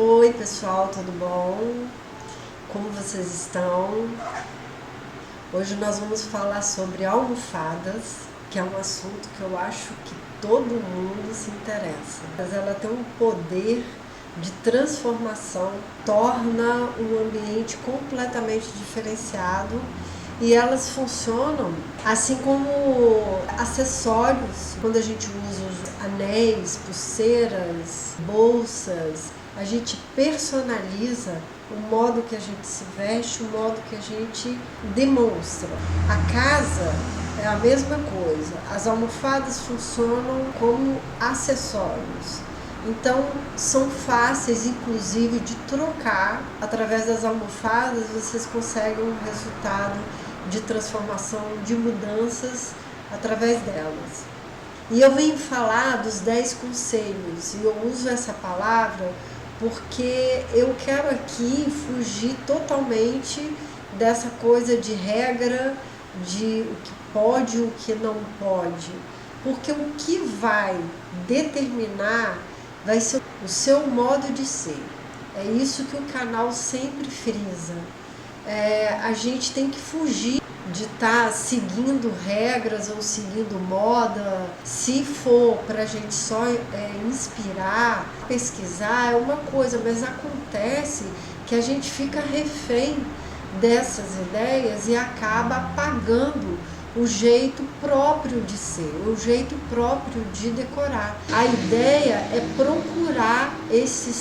Oi pessoal, tudo bom? Como vocês estão? Hoje nós vamos falar sobre almofadas, que é um assunto que eu acho que todo mundo se interessa. Mas ela tem um poder de transformação, torna um ambiente completamente diferenciado e elas funcionam assim como acessórios. Quando a gente usa os anéis, pulseiras, bolsas, a gente personaliza o modo que a gente se veste, o modo que a gente demonstra. A casa é a mesma coisa. As almofadas funcionam como acessórios. Então, são fáceis, inclusive, de trocar. Através das almofadas, vocês conseguem um resultado de transformação, de mudanças através delas. E eu venho falar dos 10 conselhos, e eu uso essa palavra porque eu quero aqui fugir totalmente dessa coisa de regra, de o que pode e o que não pode. Porque o que vai determinar vai ser o seu modo de ser. É isso que o canal sempre frisa. A gente tem que fugir de estar seguindo regras ou seguindo moda. Se for para a gente só inspirar, pesquisar é uma coisa, mas acontece que a gente fica refém dessas ideias e acaba apagando o jeito próprio de ser, o jeito próprio de decorar. A ideia é procurar esse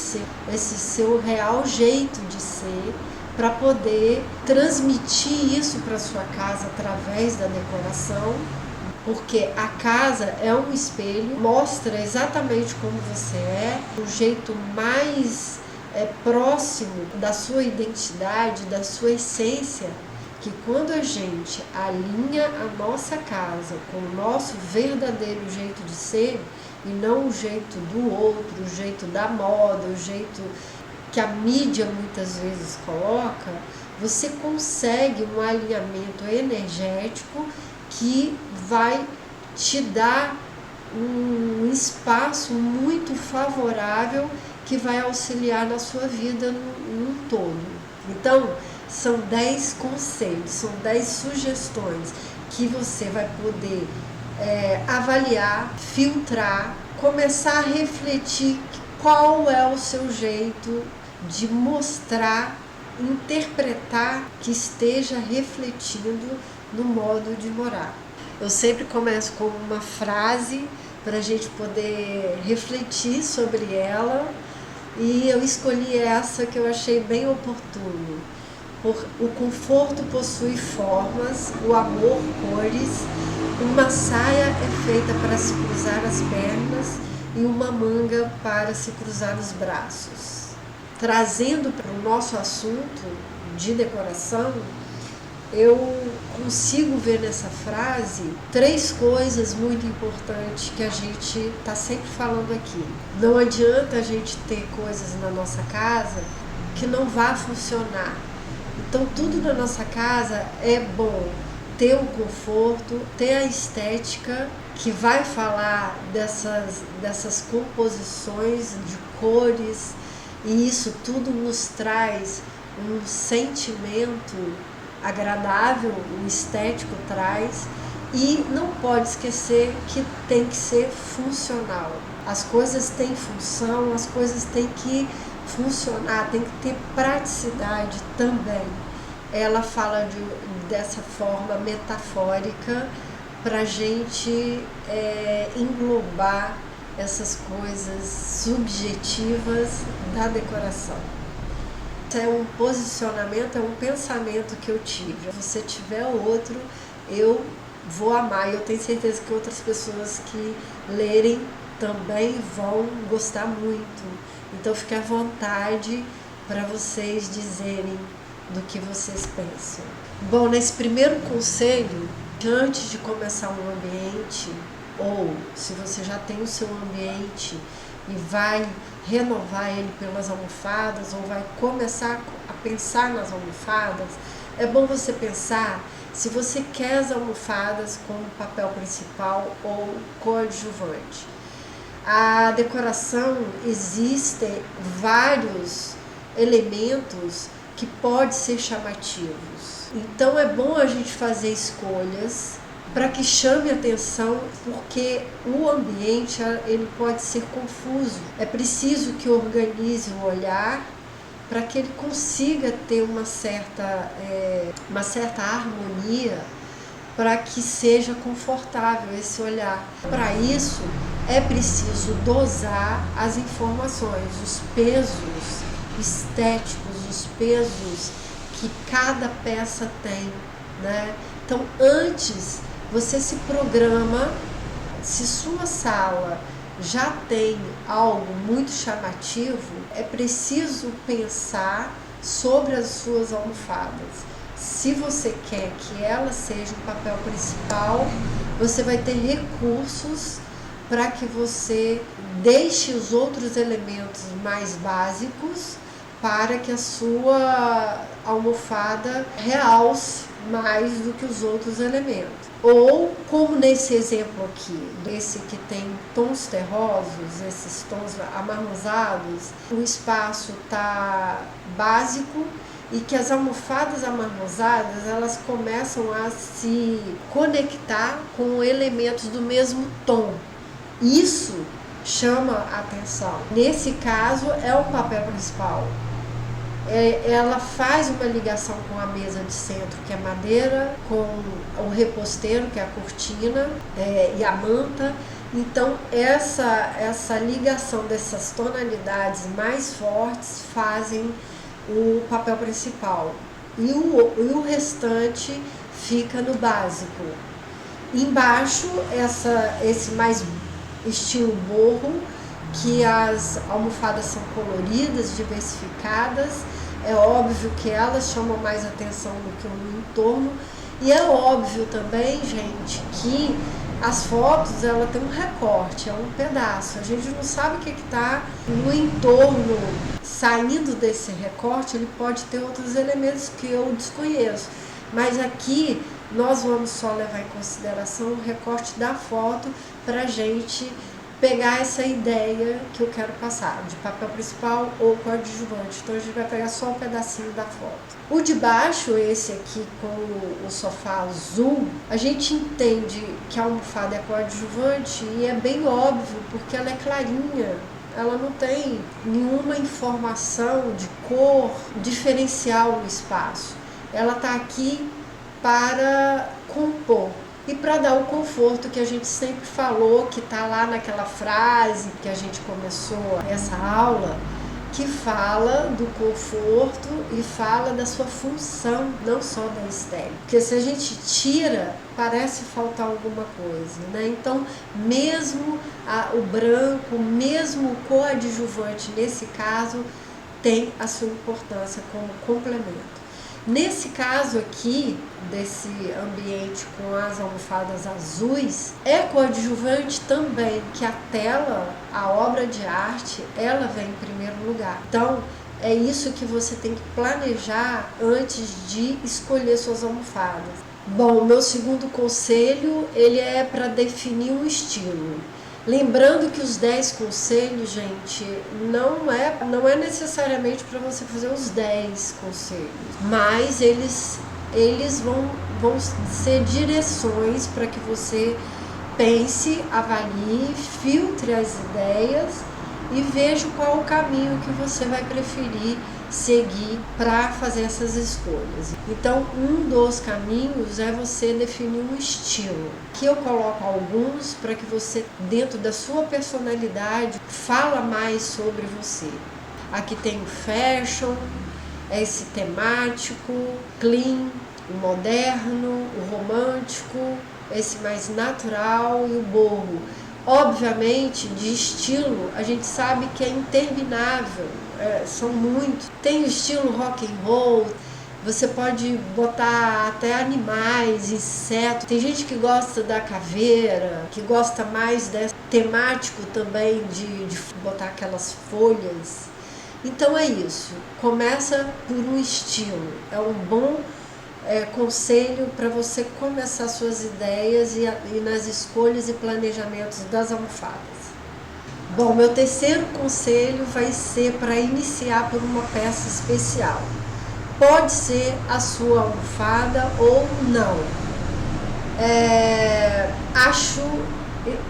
seu real jeito de ser, para poder transmitir isso para sua casa através da decoração, porque a casa é um espelho, mostra exatamente como você é, o jeito mais próximo da sua identidade, da sua essência, que quando a gente alinha a nossa casa com o nosso verdadeiro jeito de ser, e não o jeito do outro, o jeito da moda, o jeito que a mídia muitas vezes coloca, você consegue um alinhamento energético que vai te dar um espaço muito favorável que vai auxiliar na sua vida num todo. Então, são 10 conselhos, são 10 sugestões que você vai poder avaliar, filtrar, começar a refletir qual é o seu jeito de mostrar, interpretar, que esteja refletindo no modo de morar. Eu sempre começo com uma frase para a gente poder refletir sobre ela, e eu escolhi essa que eu achei bem oportuno. O conforto possui formas, o amor cores, uma saia é feita para se cruzar as pernas e uma manga para se cruzar os braços. Trazendo para o nosso assunto de decoração, eu consigo ver nessa frase 3 coisas muito importantes que a gente está sempre falando aqui. Não adianta a gente ter coisas na nossa casa que não vá funcionar. Então tudo na nossa casa é bom ter o conforto, ter a estética, que vai falar dessas composições de cores, e isso tudo nos traz um sentimento agradável, o estético traz, e não pode esquecer que tem que ser funcional. As coisas têm função, as coisas têm que funcionar, tem que ter praticidade também. Ela fala dessa forma metafórica para a gente englobar essas coisas subjetivas da decoração. É um posicionamento, é um pensamento que eu tive. Se você tiver outro, eu vou amar, e eu tenho certeza que outras pessoas que lerem também vão gostar muito. Então fique à vontade para vocês dizerem do que vocês pensam. Bom, nesse primeiro conselho, antes de começar um ambiente, ou se você já tem o seu ambiente e vai renovar ele pelas almofadas, ou vai começar a pensar nas almofadas, é bom você pensar se você quer as almofadas como papel principal ou coadjuvante. A decoração, existem vários elementos que podem ser chamativos. Então é bom a gente fazer escolhas para que chame atenção, porque o ambiente ele pode ser confuso. É preciso que organize o olhar para que ele consiga ter uma certa harmonia, para que seja confortável esse olhar. Para isso, é preciso dosar as informações, os pesos estéticos, os pesos que cada peça tem, né? Então, antes, você se programa. Se sua sala já tem algo muito chamativo, é preciso pensar sobre as suas almofadas. Se você quer que ela seja o papel principal, você vai ter recursos para que você deixe os outros elementos mais básicos para que a sua almofada realce mais do que os outros elementos. Ou, como nesse exemplo aqui, esse que tem tons terrosos, esses tons amarronzados, o espaço está básico e que as almofadas amarronzadas, elas começam a se conectar com elementos do mesmo tom. Isso chama a atenção. Nesse caso, é o papel principal. Ela faz uma ligação com a mesa de centro, que é madeira, com o reposteiro, que é a cortina, e a manta. Então, essa ligação dessas tonalidades mais fortes fazem o papel principal. E o restante fica no básico. Embaixo, esse mais estilo boho, que as almofadas são coloridas, diversificadas. É óbvio que elas chamam mais atenção do que o entorno. E é óbvio também, gente, que as fotos, ela tem um recorte, é um pedaço. A gente não sabe o que está no entorno. Saindo desse recorte, ele pode ter outros elementos que eu desconheço. Mas aqui nós vamos só levar em consideração o recorte da foto para a gente pegar essa ideia que eu quero passar, de papel principal ou coadjuvante. Então a gente vai pegar só um pedacinho da foto. O de baixo, esse aqui com o sofá azul, a gente entende que a almofada é coadjuvante e é bem óbvio, porque ela é clarinha. Ela não tem nenhuma informação de cor diferencial no espaço. Ela está aqui para compor e para dar o conforto que a gente sempre falou, que está lá naquela frase que a gente começou essa aula, que fala do conforto e fala da sua função, não só da estética. Porque se a gente tira, parece faltar alguma coisa, né? Então, mesmo o branco, mesmo o coadjuvante, nesse caso, tem a sua importância como complemento. Nesse caso aqui, desse ambiente com as almofadas azuis, é coadjuvante também que a tela, a obra de arte, ela vem em primeiro lugar. Então, é isso que você tem que planejar antes de escolher suas almofadas. Bom, meu segundo conselho, ele é para definir um estilo. Lembrando que os 10 conselhos, gente, não é necessariamente para você fazer os 10 conselhos, mas eles vão ser direções para que você pense, avalie, filtre as ideias e veja qual o caminho que você vai preferir seguir para fazer essas escolhas. Então, um dos caminhos é você definir um estilo. Aqui eu coloco alguns para que você, dentro da sua personalidade, fala mais sobre você. Aqui tem o fashion, esse temático, clean, o moderno, o romântico, esse mais natural e o boho. Obviamente, de estilo, a gente sabe que é interminável, são muitos. Tem o estilo rock and roll, você pode botar até animais, insetos. Tem gente que gosta da caveira, que gosta mais desse temático também, de botar aquelas folhas. Então é isso, começa por um estilo, é um bom conselho para você começar suas ideias e nas escolhas e planejamentos das almofadas. Bom, meu terceiro conselho vai ser para iniciar por uma peça especial. Pode ser a sua almofada ou não. Acho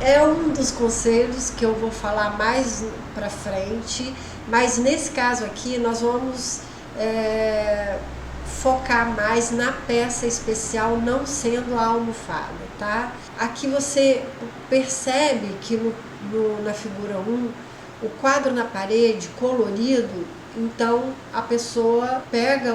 é um dos conselhos que eu vou falar mais para frente, mas nesse caso aqui nós vamos focar mais na peça especial, não sendo a almofada, tá? Aqui você percebe que na figura 1, o quadro na parede colorido, então a pessoa pega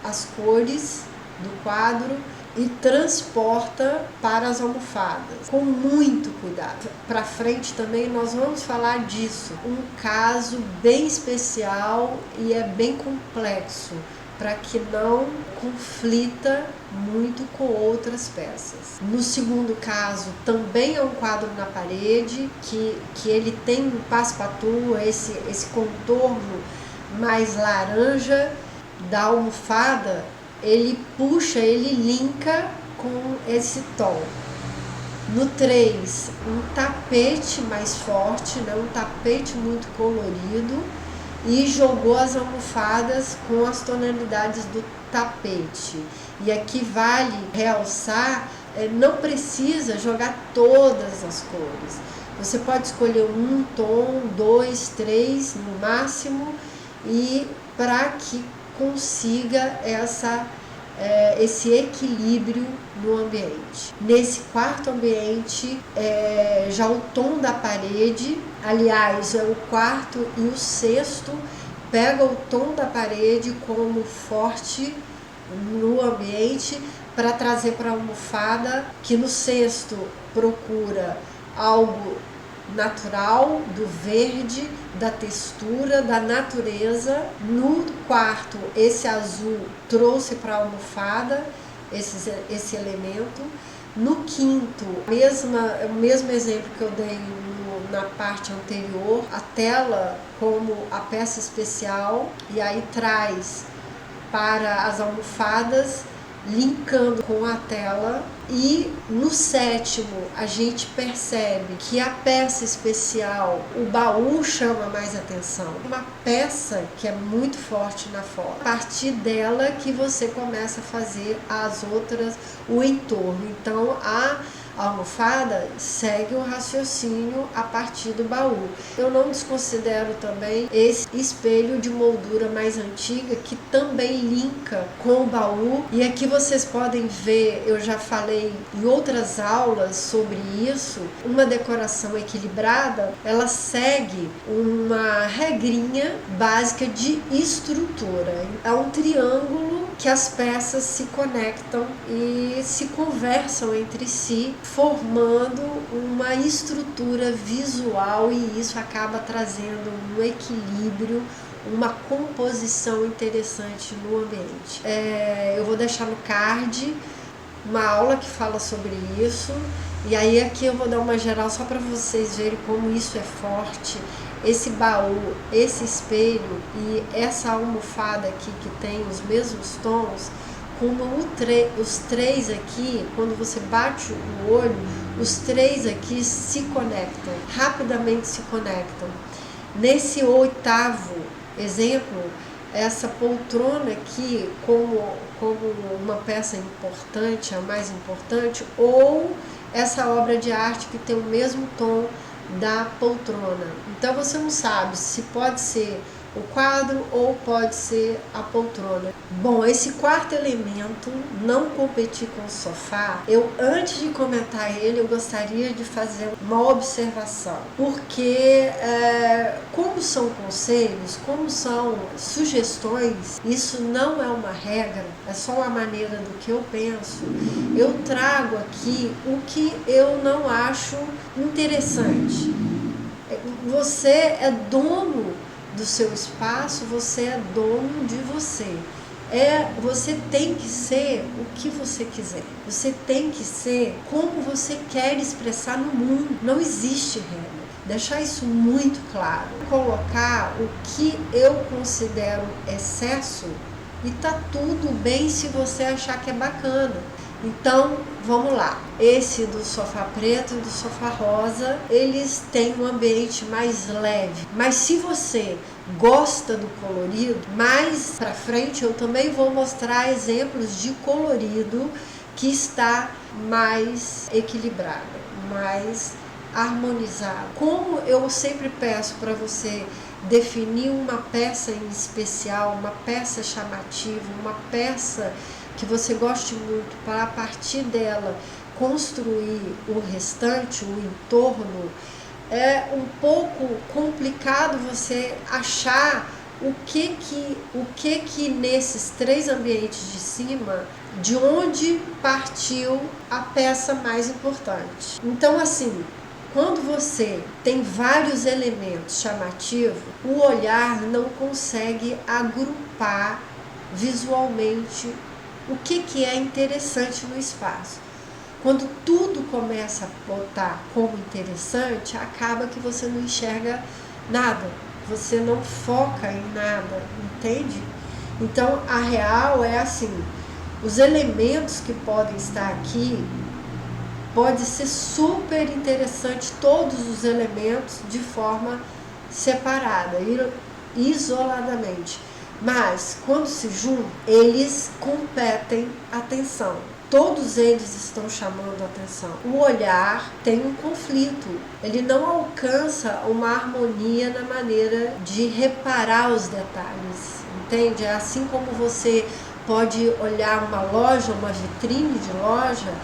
as cores do quadro e transporta para as almofadas, com muito cuidado. Para frente também nós vamos falar disso, um caso bem especial e é bem complexo, para que não conflita muito com outras peças. No segundo caso, também é um quadro na parede, que ele tem um passe-patou, esse contorno mais laranja da almofada, ele puxa, ele linka com esse tom. No 3, um tapete mais forte, né? Um tapete muito colorido, e jogou as almofadas com as tonalidades do tapete. E aqui vale realçar, não precisa jogar todas as cores. Você pode escolher um tom, 2, 3 no máximo, e para que consiga esse equilíbrio no ambiente. Nesse quarto ambiente, já o tom da parede, aliás, o quarto e o sexto pega o tom da parede como forte no ambiente para trazer para a almofada, que no sexto procura algo natural, do verde, da textura, da natureza. No quarto, esse azul trouxe para a almofada esse elemento. No quinto, o mesmo exemplo que eu dei na parte anterior, a tela como a peça especial, e aí traz para as almofadas, linkando com a tela. E no sétimo, a gente percebe que a peça especial, o baú chama mais atenção. Uma peça que é muito forte na foto. A partir dela que você começa a fazer as outras, o entorno. Então a almofada segue o raciocínio a partir do baú. Eu não desconsidero também esse espelho de moldura mais antiga, que também linka com o baú. E aqui vocês podem ver, eu já falei em outras aulas sobre isso, uma decoração equilibrada, ela segue uma regrinha básica de estrutura. É um triângulo que as peças se conectam e se conversam entre si, formando uma estrutura visual, e isso acaba trazendo um equilíbrio, uma composição interessante no ambiente. Eu vou deixar no card uma aula que fala sobre isso, e aí aqui eu vou dar uma geral só para vocês verem como isso é forte. Esse baú, esse espelho e essa almofada aqui que tem os mesmos tons, como os três aqui, quando você bate o olho, os três aqui se conectam, rapidamente se conectam. Nesse oitavo exemplo, essa poltrona aqui como uma peça importante, a mais importante, ou essa obra de arte que tem o mesmo tom da poltrona. Então você não sabe se pode ser o quadro ou pode ser a poltrona. Bom, esse quarto elemento, não competir com o sofá, antes de comentar ele, eu gostaria de fazer uma observação, porque como são conselhos, como são sugestões, isso não é uma regra, é só uma maneira do que eu penso. Eu trago aqui o que eu não acho interessante. Você é dono do seu espaço, você é dono de você. Você tem que ser o que você quiser. Você tem que ser como você quer expressar no mundo. Não existe regra. Deixar isso muito claro. Colocar o que eu considero excesso, e tá tudo bem se você achar que é bacana. Então, vamos lá. Esse do sofá preto e do sofá rosa, eles têm um ambiente mais leve. Mas se você gosta do colorido, mais pra frente eu também vou mostrar exemplos de colorido que está mais equilibrado, mais harmonizado. Como eu sempre peço para você definir uma peça em especial, uma peça chamativa, uma peça que você goste muito, para a partir dela construir o restante, o entorno, é um pouco complicado você achar o que nesses 3 ambientes de cima, de onde partiu a peça mais importante. Então, assim, quando você tem vários elementos chamativos, o olhar não consegue agrupar visualmente o que é interessante no espaço. Quando tudo começa a botar como interessante, acaba que você não enxerga nada, você não foca em nada, entende? Então, a real é assim, os elementos que podem estar aqui, pode ser super interessante todos os elementos de forma separada, isoladamente. Mas, quando se juntam, eles competem atenção. Todos eles estão chamando a atenção. O olhar tem um conflito. Ele não alcança uma harmonia na maneira de reparar os detalhes. Entende? É assim como você pode olhar uma loja, uma vitrine de loja.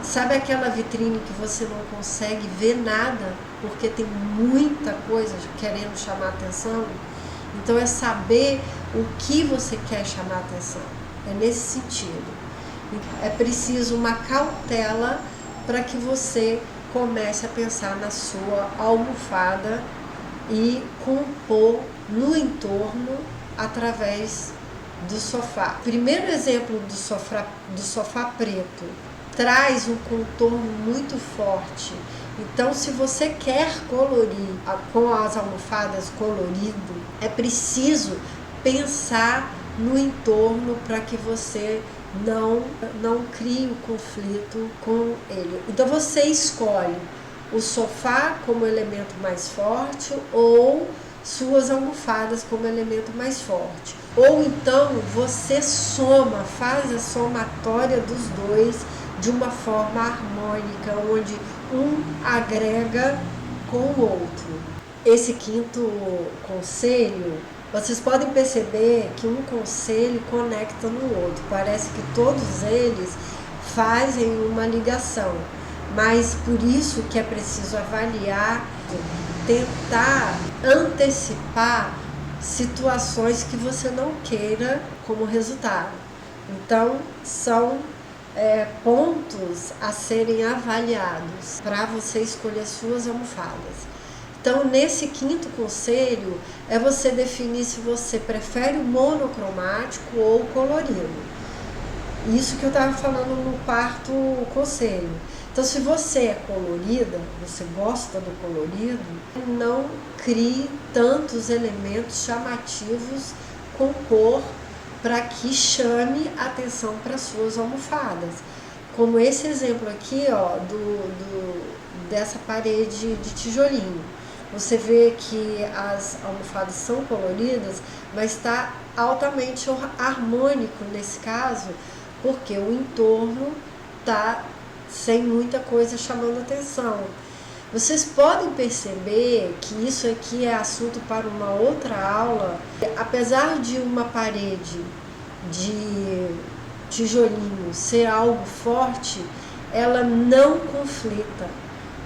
Sabe aquela vitrine que você não consegue ver nada porque tem muita coisa querendo chamar a atenção? Então é saber o que você quer chamar a atenção. É nesse sentido. É preciso uma cautela para que você comece a pensar na sua almofada e compor no entorno através do sofá. Primeiro exemplo do sofá preto traz um contorno muito forte. Então, se você quer colorir com as almofadas colorido, é preciso pensar no entorno para que você não crie o conflito com ele. Então você escolhe o sofá como elemento mais forte ou suas almofadas como elemento mais forte. Ou então você faz a somatória dos dois de uma forma harmônica, onde um agrega com o outro. Esse quinto conselho, vocês podem perceber que um conselho conecta no outro. Parece que todos eles fazem uma ligação, mas por isso que é preciso avaliar, tentar antecipar situações que você não queira como resultado. Então, são pontos a serem avaliados para você escolher suas almofadas. Então, nesse quinto conselho, é você definir se você prefere o monocromático ou o colorido. Isso que eu estava falando no quarto conselho. Então, se você é colorida, você gosta do colorido, não crie tantos elementos chamativos com cor para que chame atenção para suas almofadas. Como esse exemplo aqui, ó, dessa parede de tijolinho. Você vê que as almofadas são coloridas, mas está altamente harmônico nesse caso, porque o entorno está sem muita coisa chamando atenção. Vocês podem perceber que isso aqui é assunto para uma outra aula. Apesar de uma parede de tijolinho ser algo forte, ela não conflita.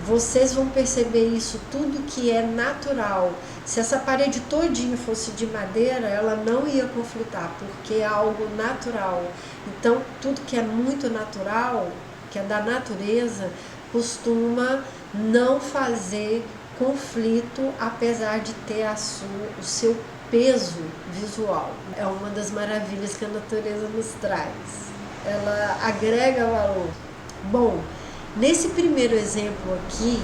Vocês vão perceber isso, tudo que é natural. Se essa parede todinha fosse de madeira, ela não ia conflitar, porque é algo natural. Então, tudo que é muito natural, que é da natureza, costuma não fazer conflito, apesar de ter o seu peso visual. É uma das maravilhas que a natureza nos traz. Ela agrega valor. Bom, nesse primeiro exemplo aqui,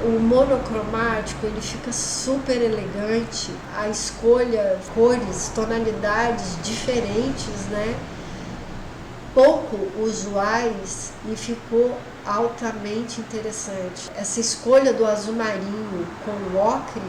o monocromático ele fica super elegante, a escolha, cores, tonalidades diferentes, né? pouco usuais e ficou altamente interessante. Essa escolha do azul marinho com o ocre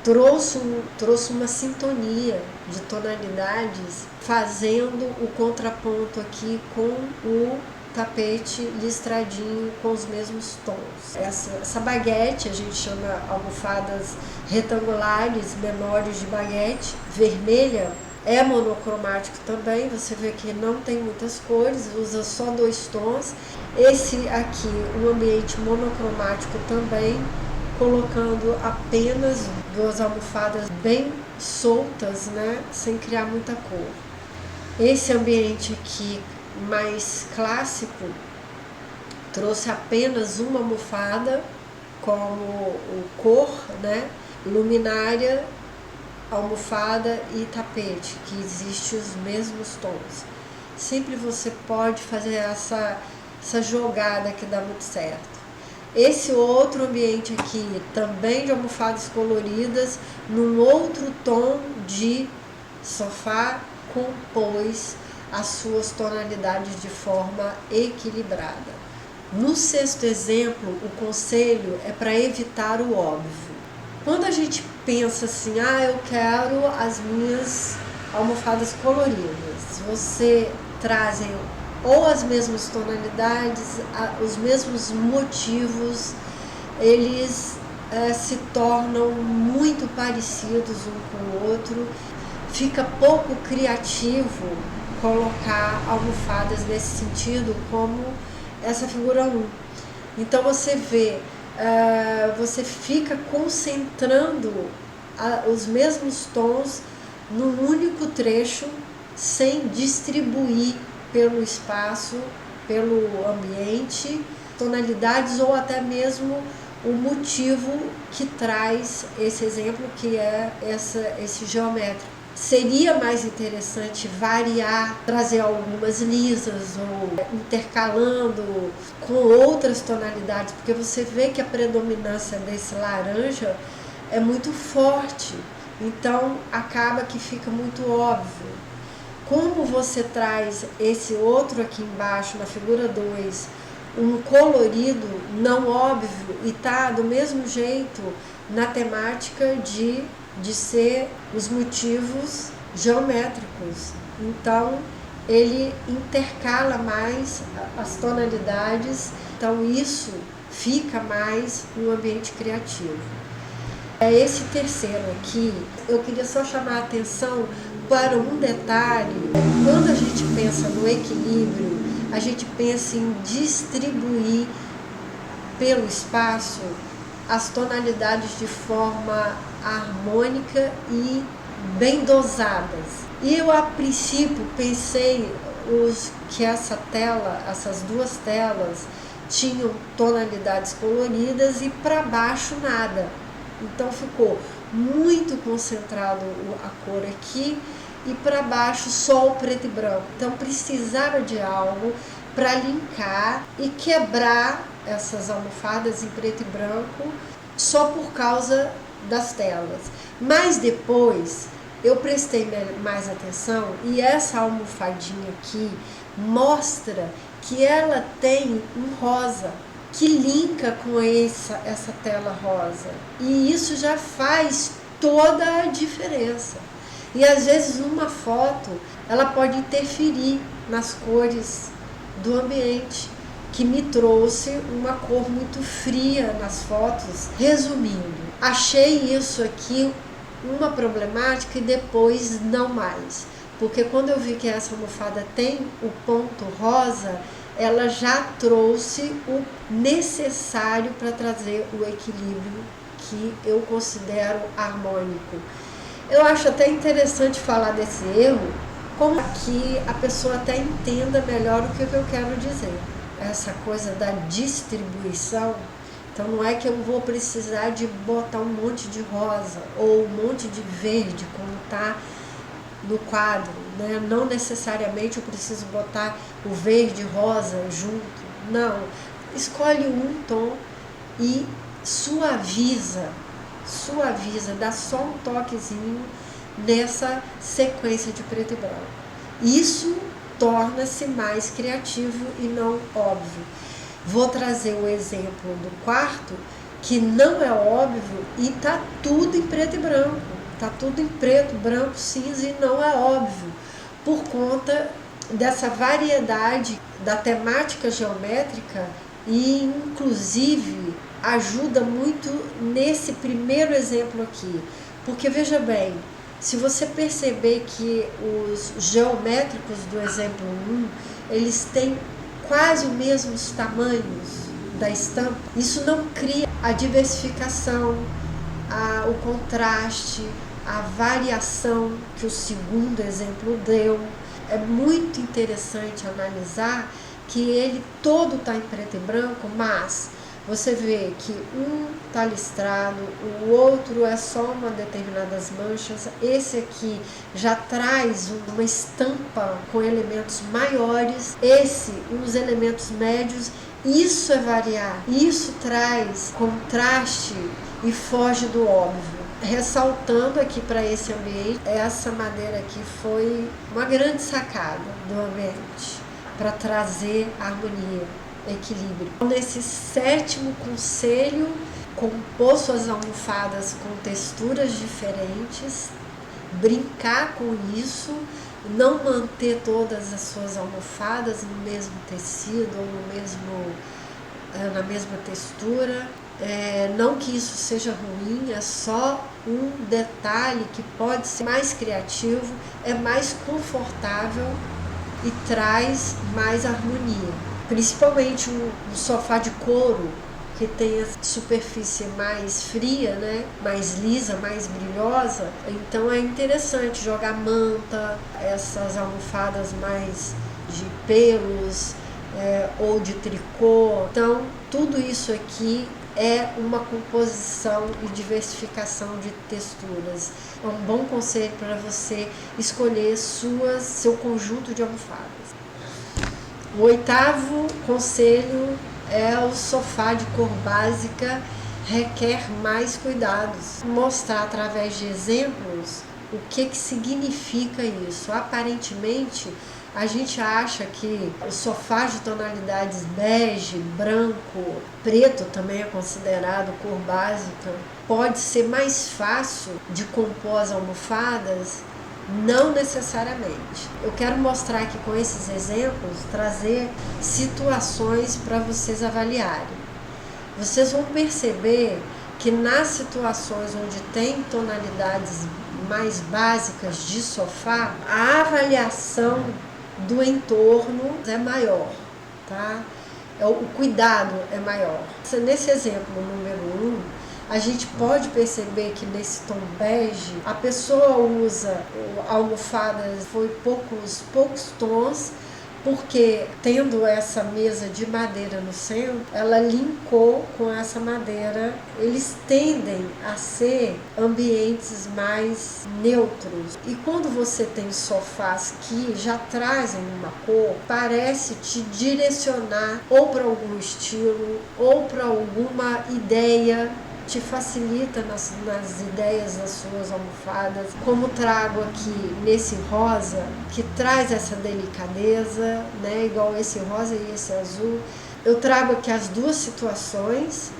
trouxe uma sintonia de tonalidades, fazendo o contraponto aqui com o tapete listradinho com os mesmos tons. Essa baguete, a gente chama almofadas retangulares menores de baguete, vermelha, é monocromático também, você vê que não tem muitas cores, usa só 2 tons. Esse aqui, um ambiente monocromático também, colocando apenas 2 almofadas bem soltas, né, sem criar muita cor. Esse ambiente aqui, mais clássico, trouxe apenas uma almofada como cor, né, luminária, almofada e tapete, que existe os mesmos tons. Sempre você pode fazer essa jogada que dá muito certo. Esse outro ambiente aqui, também de almofadas coloridas, num outro tom de sofá, compôs as suas tonalidades de forma equilibrada. No 6º exemplo, o conselho é para evitar o óbvio. Quando a gente pensa assim, eu quero as minhas almofadas coloridas, você trazem ou as mesmas tonalidades, os mesmos motivos, eles se tornam muito parecidos um com o outro, fica pouco criativo colocar almofadas nesse sentido, como essa figura 1. Então você vê, você fica concentrando os mesmos tons num único trecho, sem distribuir pelo espaço, pelo ambiente, tonalidades ou até mesmo o motivo que traz esse exemplo, que é esse geométrico. Seria mais interessante variar, trazer algumas lisas ou intercalando com outras tonalidades, porque você vê que a predominância desse laranja é muito forte, então acaba que fica muito óbvio. Como você traz esse outro aqui embaixo, na figura 2, um colorido não óbvio e tá do mesmo jeito na temática de ser os motivos geométricos. Então, ele intercala mais as tonalidades, então isso fica mais um ambiente criativo. Esse terceiro aqui, eu queria só chamar a atenção para um detalhe. Quando a gente pensa no equilíbrio, a gente pensa em distribuir pelo espaço as tonalidades de forma harmônica e bem dosadas. E eu, a princípio, pensei que essas 2 telas tinham tonalidades coloridas e para baixo nada. Então ficou muito concentrado a cor aqui e para baixo só o preto e branco. Então precisava de algo para linkar e quebrar essas almofadas em preto e branco só por causa das telas. Mas depois eu prestei mais atenção e essa almofadinha aqui mostra que ela tem um rosa que linka com essa tela rosa, e isso já faz toda a diferença. E às vezes numa foto ela pode interferir nas cores do ambiente, que me trouxe uma cor muito fria nas fotos. Resumindo, achei isso aqui uma problemática e depois não mais, porque quando eu vi que essa almofada tem o ponto rosa, ela já trouxe o necessário para trazer o equilíbrio que eu considero harmônico. Eu acho até interessante falar desse erro, como que a pessoa até entenda melhor o que eu quero dizer. Essa coisa da distribuição. Então não é que eu vou precisar de botar um monte de rosa ou um monte de verde, como está no quadro, né? Não necessariamente eu preciso botar o verde e rosa junto, não. Escolhe um tom e suaviza, dá só um toquezinho nessa sequência de preto e branco. Isso torna-se mais criativo e não óbvio. Vou trazer o exemplo do quarto, que não é óbvio e tá tudo em preto e branco. Tá tudo em preto, branco, cinza e não é óbvio, por conta dessa variedade da temática geométrica e, inclusive, ajuda muito nesse primeiro exemplo aqui. Porque, veja bem, se você perceber que os geométricos do exemplo 1, eles têm quase os mesmos tamanhos da estampa, isso não cria a diversificação, o contraste, a variação que o segundo exemplo deu. É muito interessante analisar que ele todo está em preto e branco, mas você vê que um está listrado, o outro é só uma determinadas manchas, esse aqui já traz uma estampa com elementos maiores, esse uns elementos médios. Isso é variar, isso traz contraste e foge do óbvio. Ressaltando aqui para esse ambiente, essa madeira aqui foi uma grande sacada do ambiente para trazer harmonia, equilíbrio. Nesse sétimo conselho, compor suas almofadas com texturas diferentes, brincar com isso, não manter todas as suas almofadas no mesmo tecido ou na mesma textura. Não que isso seja ruim, é só um detalhe que pode ser mais criativo, é mais confortável e traz mais harmonia. Principalmente um sofá de couro, que tem a superfície mais fria, né? Mais lisa, mais brilhosa. Então é interessante jogar manta, essas almofadas mais de pelos ou de tricô. Então tudo isso aqui é uma composição e diversificação de texturas. É um bom conselho para você escolher seu conjunto de almofadas. O oitavo conselho é o sofá de cor básica requer mais cuidados. Mostrar através de exemplos o que significa isso. Aparentemente, a gente acha que o sofá de tonalidades bege, branco, preto também é considerado cor básica, pode ser mais fácil de compor as almofadas. Não necessariamente. Eu quero mostrar aqui com esses exemplos, trazer situações para vocês avaliarem. Vocês vão perceber que nas situações onde tem tonalidades mais básicas de sofá, a avaliação do entorno é maior, tá? O cuidado é maior. Nesse exemplo número 1, a gente pode perceber que nesse tom bege, a pessoa usa almofadas, foi poucos tons, porque tendo essa mesa de madeira no centro, ela linkou com essa madeira. Eles tendem a ser ambientes mais neutros. E quando você tem sofás que já trazem uma cor, parece te direcionar ou para algum estilo ou para alguma ideia, te facilita nas ideias das suas almofadas, como trago aqui nesse rosa, que traz essa delicadeza, né, igual esse rosa e esse azul. Eu trago aqui as duas situações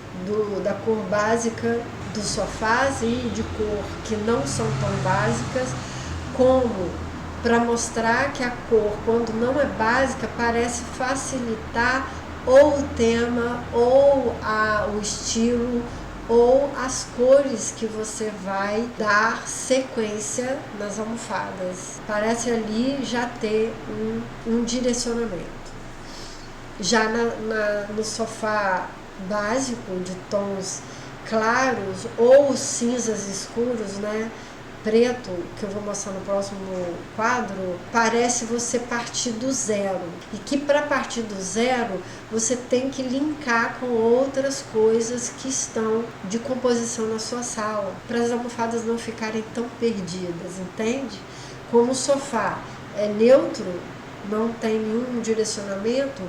da cor básica dos sofás e de cor que não são tão básicas, como para mostrar que a cor, quando não é básica, parece facilitar ou o tema, ou o estilo, ou as cores que você vai dar sequência nas almofadas. Parece ali já ter um direcionamento. Já no sofá básico de tons claros ou cinzas escuros, né? Preto, que eu vou mostrar no próximo quadro, parece você partir do zero. E que para partir do zero, você tem que linkar com outras coisas que estão de composição na sua sala, para as almofadas não ficarem tão perdidas, entende? Como o sofá é neutro, não tem nenhum direcionamento,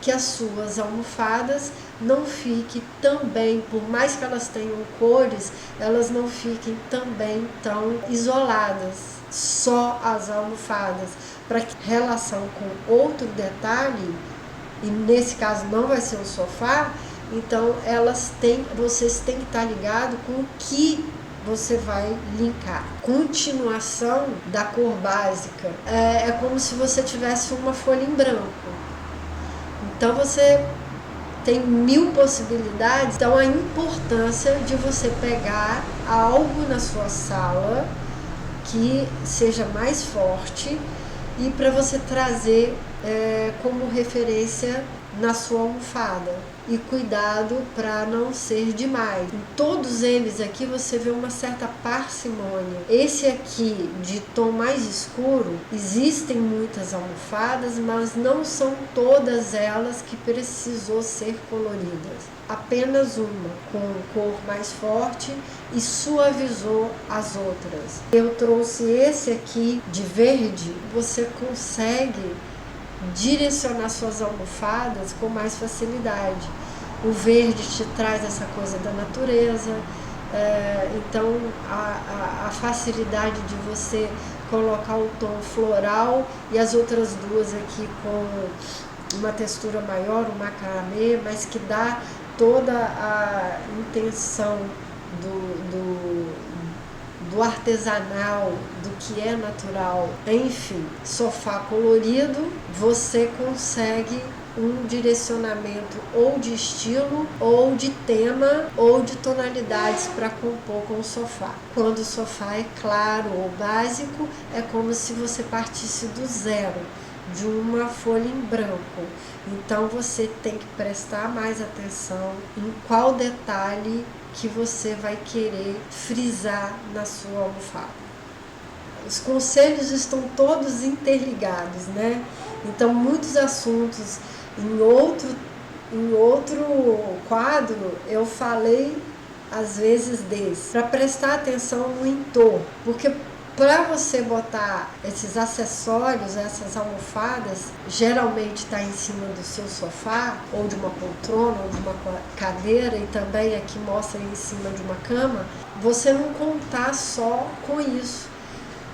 que as suas almofadas não fiquem também, por mais que elas tenham cores, elas não fiquem também tão isoladas. só as almofadas, para que relação com outro detalhe, e nesse caso não vai ser o sofá, então vocês têm que estar ligados com o que você vai linkar. Continuação da cor básica é como se você tivesse uma folha em branco. Então você tem 1000 possibilidades. Então a importância de você pegar algo na sua sala que seja mais forte e para você trazer como referência na sua almofada. E cuidado para não ser demais. Em todos eles aqui você vê uma certa parcimônia. Esse aqui de tom mais escuro, existem muitas almofadas, mas não são todas elas que precisou ser coloridas. Apenas uma com cor mais forte e suavizou as outras. Eu trouxe esse aqui de verde, você consegue direcionar suas almofadas com mais facilidade. O verde te traz essa coisa da natureza, então a facilidade de você colocar o tom floral e as outras duas aqui com uma textura maior, um macramê, mas que dá toda a intenção do artesanal, do que é natural. Enfim, sofá colorido, você consegue um direcionamento ou de estilo, ou de tema, ou de tonalidades para compor com o sofá. Quando o sofá é claro ou básico, é como se você partisse do zero, de uma folha em branco. Então você tem que prestar mais atenção em qual detalhe que você vai querer frisar na sua almofada. Os conselhos estão todos interligados, né? Então muitos assuntos em outro quadro eu falei às vezes desse, para prestar atenção no entorno, porque para você botar esses acessórios, essas almofadas, geralmente está em cima do seu sofá, ou de uma poltrona, ou de uma cadeira, e também aqui mostra em cima de uma cama, você não contar só com isso.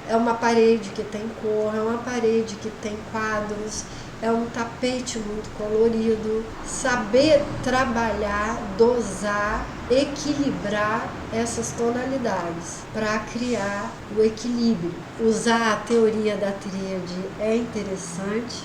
É uma parede que tem cor, é uma parede que tem quadros, é um tapete muito colorido. Saber trabalhar, dosar, equilibrar essas tonalidades para criar o equilíbrio. Usar a teoria da tríade é interessante.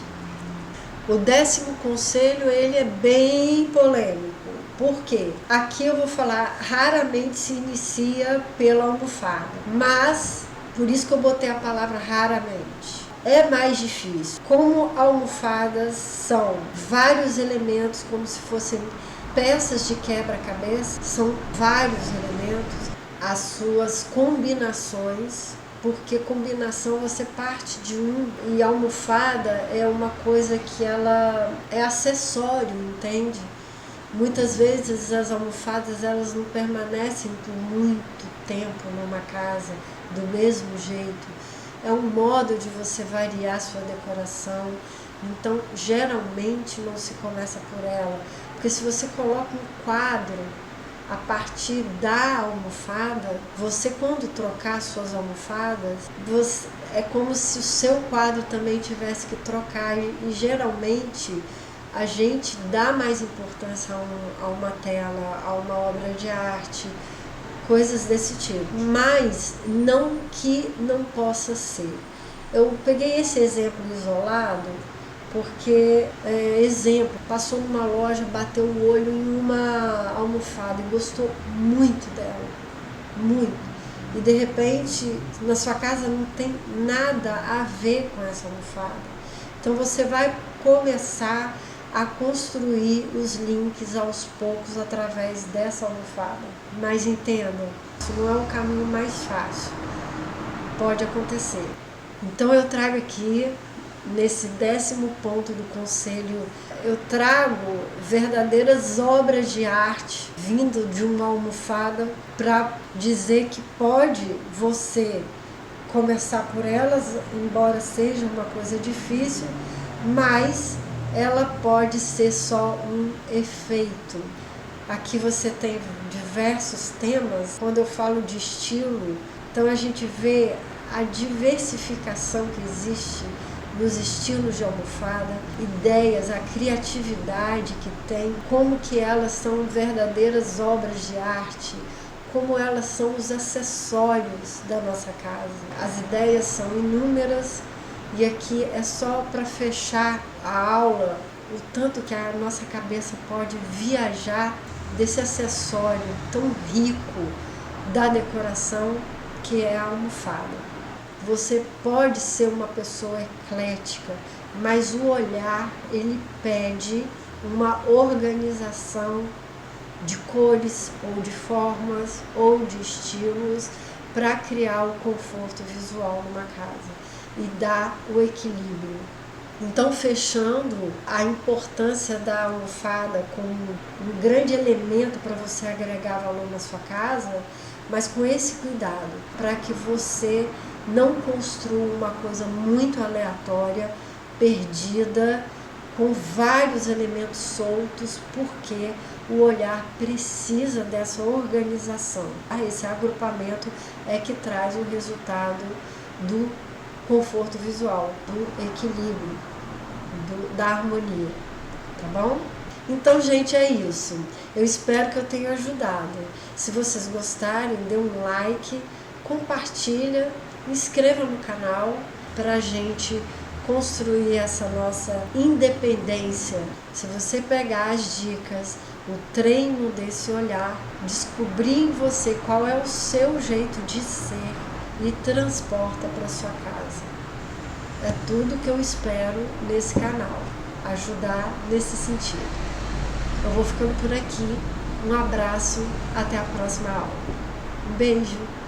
O 10º conselho, ele é bem polêmico. Por quê? Aqui eu vou falar, raramente se inicia pela almofada, mas por isso que eu botei a palavra raramente. É mais difícil. Como almofadas são vários elementos, como se fossem peças de quebra-cabeça, são vários elementos, as suas combinações, porque combinação você parte de um, e almofada é uma coisa que ela é acessório, entende? Muitas vezes as almofadas elas não permanecem por muito tempo numa casa do mesmo jeito. É um modo de você variar sua decoração. Então, geralmente não se começa por ela. Porque se você coloca um quadro a partir da almofada, você quando trocar suas almofadas, é como se o seu quadro também tivesse que trocar. E geralmente a gente dá mais importância a uma tela, a uma obra de arte, coisas desse tipo, mas não que não possa ser. Eu peguei esse exemplo isolado porque, exemplo, passou numa loja, bateu o olho em uma almofada e gostou muito dela, muito. E de repente, na sua casa não tem nada a ver com essa almofada. Então você vai começar a construir os links aos poucos através dessa almofada. Mas entendam, isso não é o caminho mais fácil. Pode acontecer. Então eu trago aqui, nesse 10º ponto do conselho, eu trago verdadeiras obras de arte vindo de uma almofada para dizer que pode você começar por elas, embora seja uma coisa difícil, mas ela pode ser só um efeito. Aqui você tem diversos temas. Quando eu falo de estilo, então a gente vê a diversificação que existe nos estilos de almofada, ideias, a criatividade que tem, como que elas são verdadeiras obras de arte, como elas são os acessórios da nossa casa. As ideias são inúmeras e aqui é só para fechar a aula o tanto que a nossa cabeça pode viajar desse acessório tão rico da decoração que é a almofada. Você pode ser uma pessoa eclética, mas o olhar, ele pede uma organização de cores, ou de formas, ou de estilos, para criar o conforto visual numa casa e dar o equilíbrio. Então, fechando, a importância da almofada como um grande elemento para você agregar valor na sua casa, mas com esse cuidado, para que você não construa uma coisa muito aleatória, perdida, com vários elementos soltos, porque o olhar precisa dessa organização. Esse agrupamento é que traz o resultado do conforto visual, do equilíbrio, da harmonia, tá bom? Então, gente, é isso. Eu espero que eu tenha ajudado. Se vocês gostarem, dê um like, compartilha, inscreva no canal para a gente construir essa nossa independência. Se você pegar as dicas, o treino desse olhar, descobrir em você qual é o seu jeito de ser e transporta para sua casa. É tudo que eu espero nesse canal, ajudar nesse sentido. Eu vou ficando por aqui. Um abraço, até a próxima aula. Um beijo!